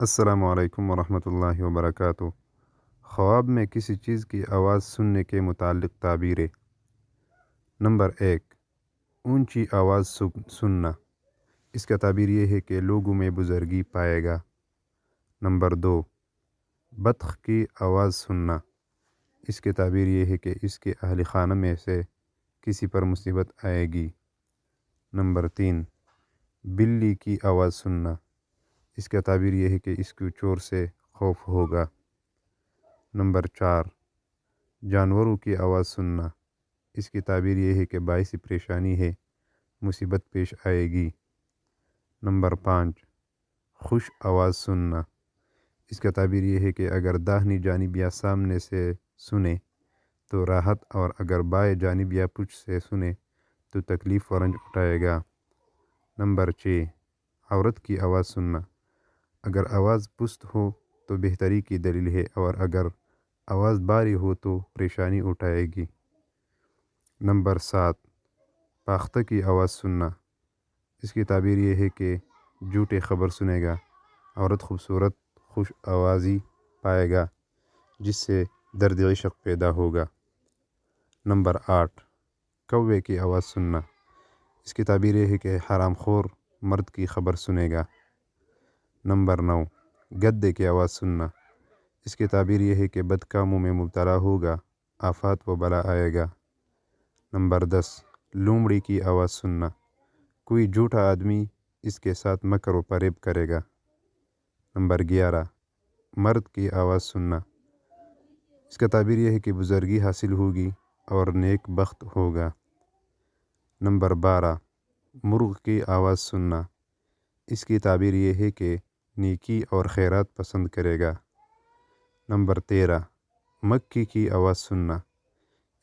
السلام علیکم ورحمۃ اللہ وبرکاتہ۔ خواب میں کسی چیز کی آواز سننے کے متعلق تعبیریں۔ نمبر 1، اونچی آواز سننا، اس کا تعبیر یہ ہے کہ لوگوں میں بزرگی پائے گا۔ نمبر 2، بطخ کی آواز سننا، اس کے تعبیر یہ ہے کہ اس کے اہل خانہ میں سے کسی پر مصیبت آئے گی۔ نمبر 3، بلی کی آواز سننا، اس کا تعبیر یہ ہے کہ اس کو چور سے خوف ہوگا۔ نمبر 4، جانوروں کی آواز سننا، اس کی تعبیر یہ ہے کہ باعث پریشانی ہے، مصیبت پیش آئے گی۔ نمبر 5، خوش آواز سننا، اس کا تعبیر یہ ہے کہ اگر داہنی جانب یا سامنے سے سنے تو راحت، اور اگر بائیں جانب یا پشت سے سنے تو تکلیف و رنج اٹھائے گا۔ نمبر 6، عورت کی آواز سننا، اگر آواز پست ہو تو بہتری کی دلیل ہے، اور اگر آواز باری ہو تو پریشانی اٹھائے گی۔ نمبر 7، پاختہ کی آواز سننا، اس کی تعبیر یہ ہے کہ جھوٹے خبر سنے گا۔ عورت خوبصورت خوش آوازی پائے گا جس سے درد عشق پیدا ہوگا۔ نمبر 8، کوے کی آواز سننا، اس کی تعبیر یہ ہے کہ حرام خور مرد کی خبر سنے گا۔ نمبر 9، گدے کی آواز سننا، اس کی تعبیر یہ ہے کہ بد کاموں میں مبتلا ہوگا، آفات و بلا آئے گا۔ نمبر 10، لومڑی کی آواز سننا، کوئی جھوٹا آدمی اس کے ساتھ مکر و فریب کرے گا۔ نمبر 11، مرد کی آواز سننا، اس کا تعبیر یہ ہے کہ بزرگی حاصل ہوگی اور نیک بخت ہوگا۔ نمبر 12، مرغ کی آواز سننا، اس کی تعبیر یہ ہے کہ نیکی اور خیرات پسند کرے گا۔ نمبر 13، مکھی کی آواز سننا،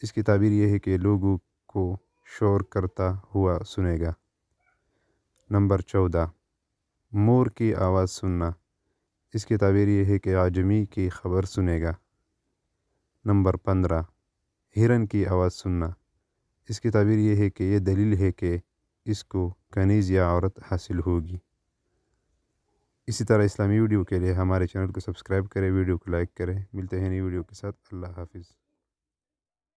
اس کی تعبیر یہ ہے کہ لوگوں کو شور کرتا ہوا سنے گا۔ نمبر 14، مور کی آواز سننا، اس کی تعبیر یہ ہے کہ عجمی کی خبر سنے گا۔ نمبر 15، ہرن کی آواز سننا، اس کی تعبیر یہ ہے کہ یہ دلیل ہے کہ اس کو کنیز یا عورت حاصل ہوگی۔ اسی طرح اسلامی ویڈیو کے لیے ہمارے چینل کو سبسکرائب کریں، ویڈیو کو لائک کریں۔ ملتے ہیں نئی ویڈیو کے ساتھ۔ اللہ حافظ۔